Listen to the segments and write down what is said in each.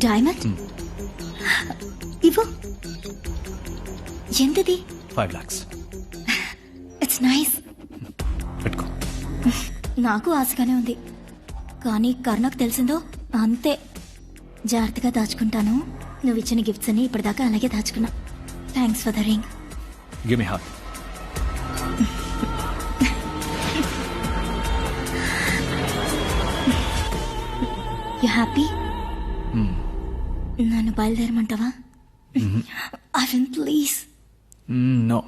Diamond ఇవ్వు. ఎంతది? 5 lakhs. It's nice. పెట్టుకో. నాకు ఆశగానే ఉంది, కానీ కర్ణకు తెలిసిందో అంతే. జాగ్రత్తగా దాచుకుంటాను. నువ్వు ఇచ్చిన గిఫ్ట్స్ అన్ని ఇప్పటిదాకా అలాగే దాచుకున్నా. Thanks for the ring. Give me heart. You happy? నన్ను బయలుదేరమంటావా? అరవింద్ ప్లీజ్. నో.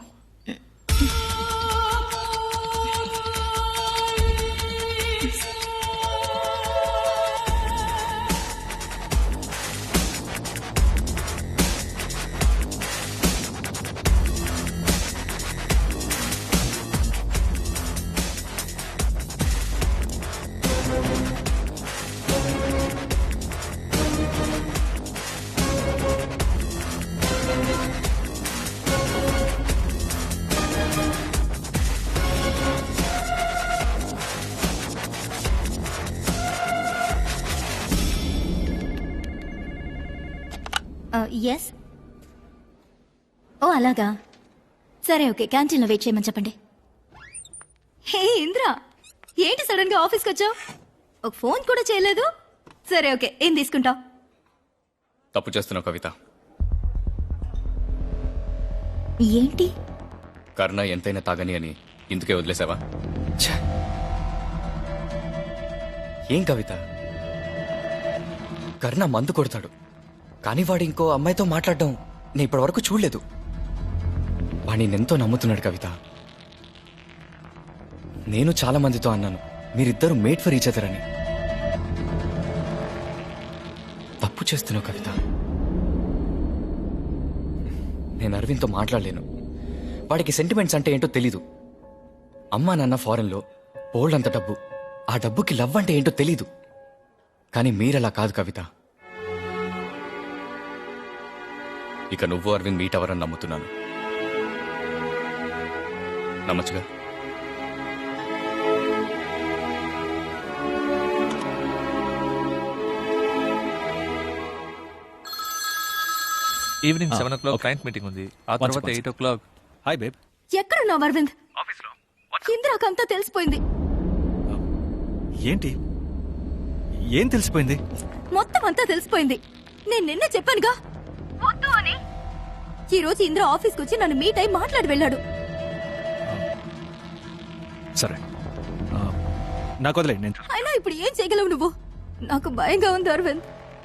ఎస్. ఓ అలాగా, సరే ఓకే. క్యాంటీన్లో వెయిట్ చేయమని చెప్పండి. హే ఇంద్ర, ఏంటి సడన్ గా ఆఫీస్కి వచ్చావు? ఒక ఫోన్ కూడా చేయలేదు. సరే ఓకే, ఏం తీసుకుంటావు? తప్పు చేస్తున్నావు కవిత. ఏంటి? కర్ణ ఎంతైనా తాగని అని ఇందుకే వదిలేసావా? ఛ! ఏం కవిత, కర్ణ మందు కొడతాడు, కానీ వాడు ఇంకో అమ్మాయితో మాట్లాడడం నేను ఇప్పటి వరకు చూడలేదు. వాడిని ఎంతో నమ్ముతున్నాడు కవిత. నేను చాలా మందితో అన్నాను మీరిద్దరూ మేడ్ ఫర్ ఈచ్ అదర్ అని. తప్పు చేస్తున్నావు కవిత. నేను అరవింద్తో మాట్లాడలేను. వాడికి సెంటిమెంట్స్ అంటే ఏంటో తెలీదు. అమ్మా నాన్న ఫారెన్లో, బోల్డ్ అంత డబ్బు. ఆ డబ్బుకి లవ్ అంటే ఏంటో తెలీదు. కానీ మీరలా కాదు కవిత. ఇక నువ్వు అరవింద్ మీట్ అవ్వరని నమ్ముతున్నాను. నమ్మచ్చుగా? ఈవినింగ్ 7 o'clock క్లయింట్ మీటింగ్ ఉంది. ఆ తర్వాత 8 o'clock. Hi babe. ఎక్కడున్నావు అరవింద్? ఇంద్రాకంతా తెలిసిపోయింది. ఏంటి? ఏం తెలిసిపోయింది? మొత్తం అంతా తెలిసిపోయింది. నేను నిన్న చెప్పానుగా వద్దు అని. ఈ రోజు ఇంద్ర ఆఫీస్కి వచ్చి నన్ను మీట్ అయి మాట్లాడి వెళ్ళాడు. సరే, నాకు వదిలే. నేను అయినా ఇప్పుడు ఏం చేయగలవు నువ్వు? నాకు భయంగా ఉంది అరవింద్.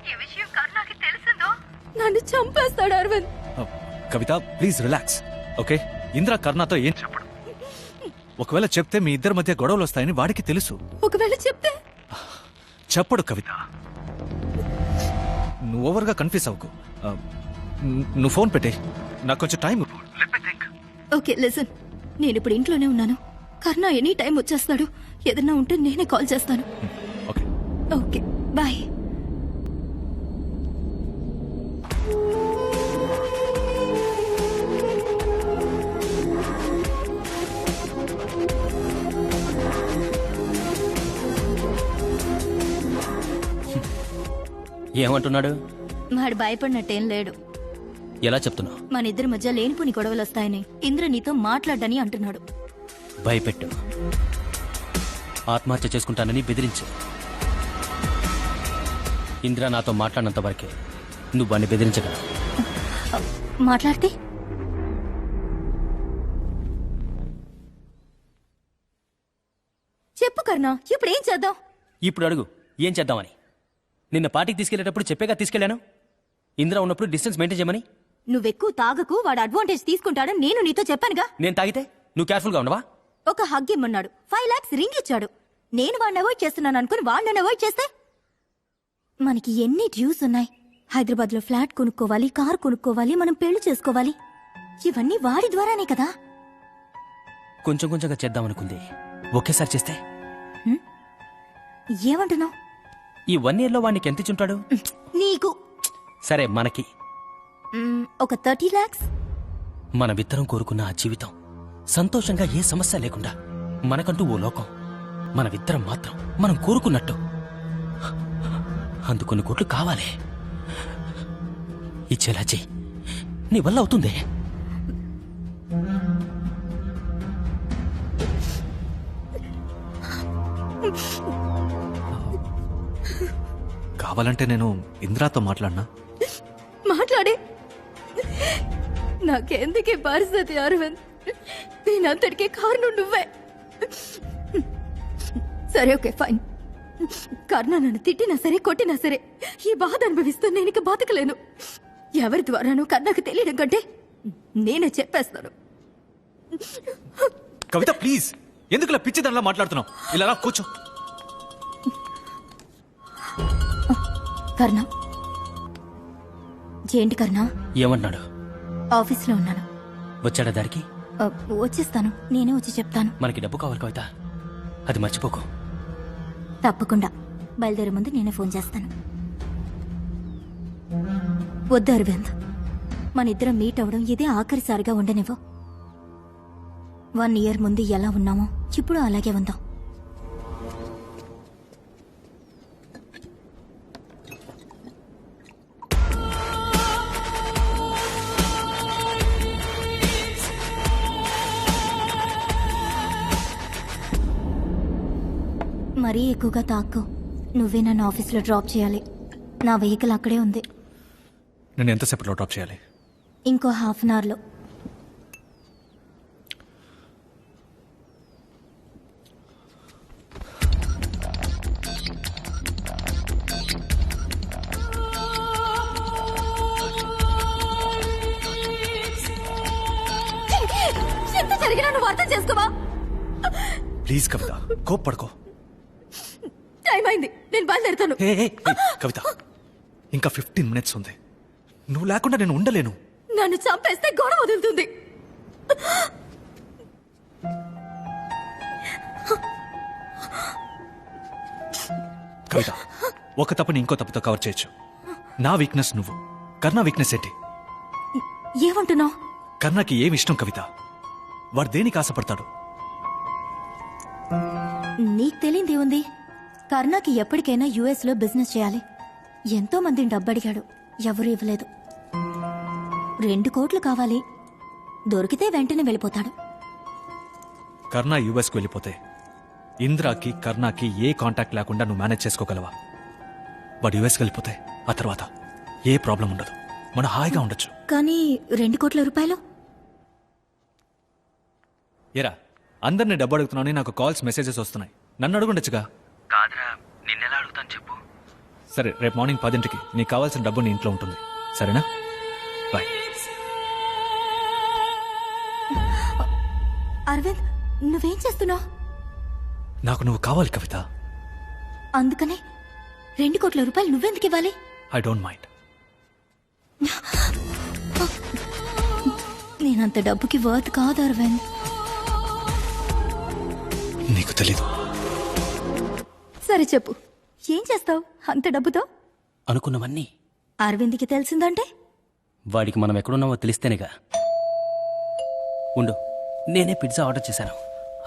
ఈ విషయం కర్ణకి తెలిసిందో నన్ను చంపేస్తాడు అరవింద్. కవిత ప్లీజ్ రిలాక్స్, ఓకే? ఇంద్ర కర్ణతో ఏం చెప్పడు. ఒకవేళ చెప్తే మీ ఇద్దరి మధ్య గొడవలు వస్తాయని వాడికి తెలుసు. ఒకవేళ చెప్తే? చెప్పడు కవిత. నువ్వు ఓవర్గా కన్ఫ్యూజ్ అవ్వకు. నువ్వు ఫోన్ పెట్టే, నాకు కొంచెం టైం. ఓకే లిసన్, నేను ఇప్పుడు ఇంట్లోనే ఉన్నాను. కర్ణ ఎనీ టైం వచ్చేస్తాడు. ఏదన్నా ఉంటే నేనే కాల్ చేస్తాను. Okay okay bye. ఏమంటున్నాడు? వాడు భయపడినట్టేం లేడు. ఎలా చెప్తున్నావు? మన ఇద్దరి మధ్య లేనిపోని గొడవలు వస్తాయని ఇంద్ర నీతో మాట్లాడ్డని అంటున్నాడు. భయపెట్టు, ఆత్మహత్య చేసుకుంటానని బెదిరించు. ఇంద్ర నాతో మాట్లాడినంత వరకే నువ్వు వాడిని బెదిరించగలవు. మాట్లాడితే? చెప్పు కర్ణ, ఇప్పుడు ఏం చేద్దాం? ఇప్పుడు అడుగు, ఏం చేద్దామని. నిన్న పార్టీకి తీసుకెళ్లేటప్పుడు చెప్పేగా తీసుకెళ్లాను. ఇంద్ర ఉన్నప్పుడు డిస్టెన్స్ మెయింటైన్ చేయమని. నువ్వెక్కువ తాగకు, వాడు అడ్వాంటేజ్ తీసుకుంటాడని నేను నీతో చెప్పానుగా. నేను తాగితే నువ్వు కేర్ఫుల్ గా ఉండవా? ఒక హగ్ ఇమ్మన్నాడు, 5 lakhs రింగ్ ఇచ్చాడు. నేను వాడిని అవాయిడ్ చేస్తున్నాను అనుకుని వాడు నన్ను అవాయిడ్ చేస్తే? మనకి ఎన్ని డ్యూస్ ఉన్నాయి. హైదరాబాద్ లో ఫ్లాట్ కొనుక్కోవాలి, కార్ కొనుక్కోవాలి, మనం పెళ్లి చేసుకోవాలి. ఇవన్నీ వాడి ద్వారానే కదా. కొంచెం కొంచెంగా చేద్దామనుకుంది, ఒకేసారి చేస్తే? ఏమంటున్నావు? ఈ 1 year లో వాడికి ఎంత ఇచ్చుంటాడు? నీకు సరే, మనకి ఒక 30 lakhs. మనమిద్దరం కోరుకున్న ఆ జీవితం సంతోషంగా, ఏ సమస్య లేకుండా, మనకంటూ ఓ లోకం, మనమిద్దరం మాత్రం మనం కోరుకున్నట్టు. అందుకొన్ని కోట్లు కావాలి. ఇచ్చేలా చెయ్యి, నీ వల్ల అవుతుంది. కావాలంటే నేను ఇందిరాతో మాట్లాడినా. మాట్లాడే. నాకెందుకే పరిస్థితి అరవింద్? నేనంతటికీ కారణం నువ్వే. సరే ఓకే ఫైన్. కర్ణ నన్ను తిట్టినా సరే కొట్టినా సరే ఈ బాధ అనుభవిస్తూ నేను ఇక బతకలేను. ఎవరి ద్వారానో కర్ణకు తెలియడం కంటే నేనే చెప్పేస్తాను. కవిత ప్లీజ్, ఎందుకు ఇలా పిచ్చి దానిలా మాట్లాడుతున్నావు? ఇలా రా, కూర్చో. కర్ణ ఏంటి కర్ణ? ఏమన్నాడు? ఆఫీస్లో ఉన్నాను. వచ్చాడా దారికి? వచ్చేస్తాను, నేనే వచ్చి చెప్తాను. మనకి డబ్బు కావాలి కవిత, అది మర్చిపోకు. తప్పకుండా. బయలుదేరే ముందు నేనే ఫోన్ చేస్తాను. వద్దు అరవింద్, మన ఇద్దరం మీట్ అవడం ఇదే ఆఖరిసారిగా ఉండనివ్వు. 1 year ముందు ఎలా ఉన్నామో ఇప్పుడు అలాగే ఉందాం. మరీ ఎక్కువగా తాక్కు. నువ్వే నన్ను ఆఫీస్లో డ్రాప్ చేయాలి. నా వెహికల్ అక్కడే ఉంది. నేను ఎంతసేపట్లో డ్రాప్ చేయాలి? ఇంకో 1/2 అవర్లో. ఎంత జరిగినా నువ్వు అర్థం చేసుకోవా? Please Kavitha, కోప్పడుకో. టైం అయింది, నేను బయలుదేరుతాను. హే, హే, హే, కవిత ఇంకా 15 minutes ఉంది. నువ్వు లేకుండా నేను ఉండలేను. నన్ను చంపేస్తే గొడవ వదులుతుంది. కవిత, ఒక తప్పుని ఇంకో తప్పుతో కవర్ చేయొచ్చు. నా వీక్నెస్ నువ్వు, కర్ణ వీక్నెస్ ఏంటి? ఏమంటున్నావు? కర్ణకి ఏమి ఇష్టం కవిత? వాడు దేనికి ఆశపడతాడు? నీకు తెలియంది ఉంది. కర్ణకి ఎప్పటికైనా యుఎస్ లో బిజినెస్ చేయాలి. ఎంతో మందిని డబ్బడిగాడు, ఎవరూ ఇవ్వలేదు. 2 కోట్లు కావాలి. దొరికితే వెంటనే వెళ్ళిపోతాడు. కర్ణ యుఎస్కి వెళ్ళిపోతే ఇందిరాకి కర్ణకి ఏ కాంటాక్ట్ లేకుండా నువ్వు మేనేజ్ చేసుకోగలవా? వాడు యుఎస్కి వెళ్ళిపోతే ఆ తర్వాత ఏ ప్రాబ్లం ఉండదు, మనం హాయిగా ఉండొచ్చు. కానీ 2 కోట్ల రూపాయలు? ఏరా, అందరినీ డబ్బు అడుగుతున్నాను, నాకు కాల్స్ మెసేజెస్ వస్తున్నాయి. నన్ను అడుగుండొచ్చుగా. కాదురా, నిన్నెలా అడుగుతాను చెప్పు. సరే, రేపు మార్నింగ్ 10ంటికి నీకు కావాల్సిన డబ్బు నీ ఇంట్లో ఉంటుంది, సరేనా? బాయ్. అరవింద్, నువ్వేం చేస్తున్నావు? నాకు నువ్వు కావాలి కవిత. అందుకనే 2 కోట్ల రూపాయలు నువ్వెందుకు ఇవ్వాలి? I don't mind. నేనంత డబ్బుకి వర్త్ కాదు అరవింద్. నీకు తెలీదు. సరే చెప్పు, ఏం చేస్తావు అంత డబ్బుతో? అనుకున్నవన్నీ అరవింద్కి తెలిసిందంటే? వాడికి మనం ఎక్కడున్నామో తెలిస్తేనేగా. ఉండు, నేనే పిజ్జా ఆర్డర్ చేశాను,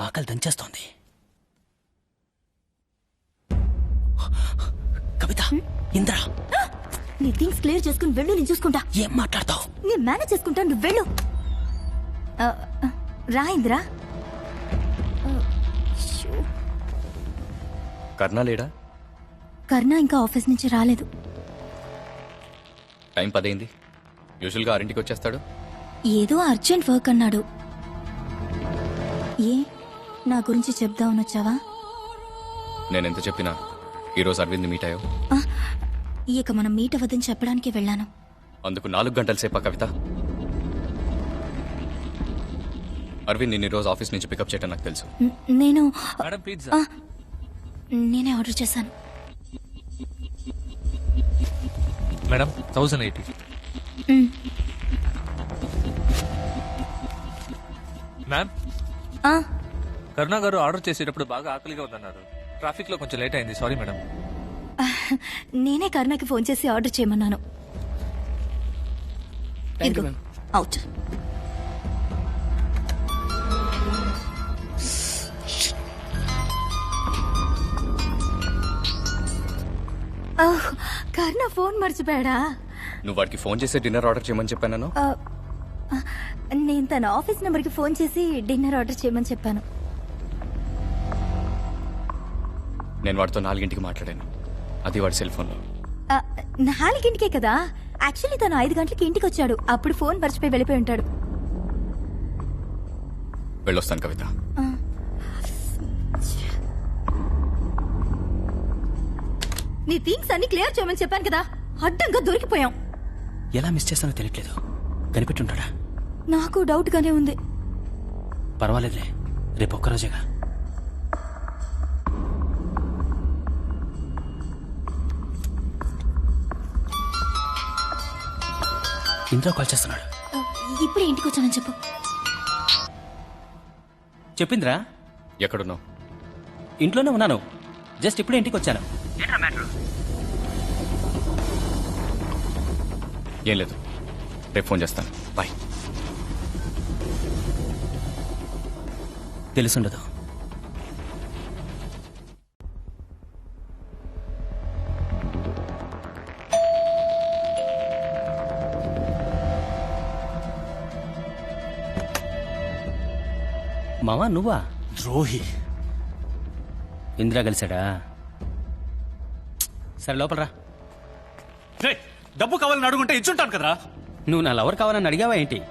ఆకలి దంచేస్తోంది. కవిత, ఇంద్రా, నీ థింగ్స్ క్లియర్ చేసుకుని వెళ్ళు, నేను చూసుకుంటా. ఏం మాట్లాడతావు? నేను మేనేజ్ చేసుకుంటా, నువ్వు వెళ్ళు. రా ఇంద్రా. కర్ణ లేడా? కర్ణ ఇంకా ఆఫీస్ నుంచి రాలేదు. టైం 10 అయింది. యూజువల్గా 6ంటికి వచ్చేస్తాడు. ఏదో అర్జెంట్ వర్క్ అన్నాడు. ఏ, నా గురించి చెప్దామని వచ్చావా? నేనెంత చెప్పినా ఈరోజు అరవింద్ మీట్ అయ్యావు. ఇక మనం మీట్ అవ్వదని చెప్పడానికి వెళ్ళాను. అందుకు 4 గంటల సేపా కవిత? అరవింద్ నిన్న ఈరోజు ఆఫీస్ నుంచి పికప్ చేయటం నాకు తెలుసు. నేను మేడం పిజ్జా. నేనే ఆర్డర్ చేశాను. మేడం 1080. మ్యామ్, కరుణా గారు ఆర్డర్ చేసేటప్పుడు బాగా ఆకలిగా ఉందన్నారు. ట్రాఫిక్ లో కొంచెం లేట్ అయింది, సారీ మేడం. నేనే కర్ణకి ఫోన్ చేసి ఆర్డర్ చేయమన్నాను. అవుట్. కర్ణ ఫోన్ మర్చిపోయాడా? నువ్వు వాడికి ఫోన్ చేసి డిన్నర్ ఆర్డర్ చేయమని చెప్పాను. ఆ, ఆ, నేను తన ఆఫీస్ నెంబర్కి ఫోన్ చేసి డిన్నర్ ఆర్డర్ చేయమని చెప్పాను. నేను వాడితో 4 మాట్లాడాను. అది వాడి సెల్ ఫోన్లో. 4 కదా. యాక్చువల్లీ తను 5 గంటలకి ఇంటికి వచ్చాడు. అప్పుడు ఫోన్ మర్చిపోయి వెళ్ళిపోయి ఉంటాడు. వెళ్ళొస్తాను కవిత. నీ థింగ్స్ అన్ని క్లియర్ చేయమని చెప్పాను కదా, అడ్డంగా దొరికిపోయాం. ఎలా మిస్ చేస్తానో తెలియట్లేదు. కనిపెట్టుంటాడా? నాకు డౌట్ గానే ఉంది. పర్వాలేదులే, రేపు ఒక్కరోజేగా. ఇంద్ర కాల్ చేస్తున్నాడు. ఇప్పుడే ఇంటికి వచ్చానని చెప్పు. చెప్పిందిరా? ఎక్కడున్నావు? ఇంట్లోనే ఉన్నాను. జస్ట్ ఇప్పుడే ఇంటికి వచ్చాను. ఏం లేదు, రేపు ఫోన్ చేస్తాను. బాయ్. తెలుసుండదు. మావా నువ్వా? ద్రోహి. ఇందిరా కలిశాడా? సరే లోపల రా. రేయ్, డబ్బు కావాలని అడుగుంటే ఇచ్చుంటాను కదరా. నువ్వు నా లవర్ కావాలని అడిగావా ఏంటి?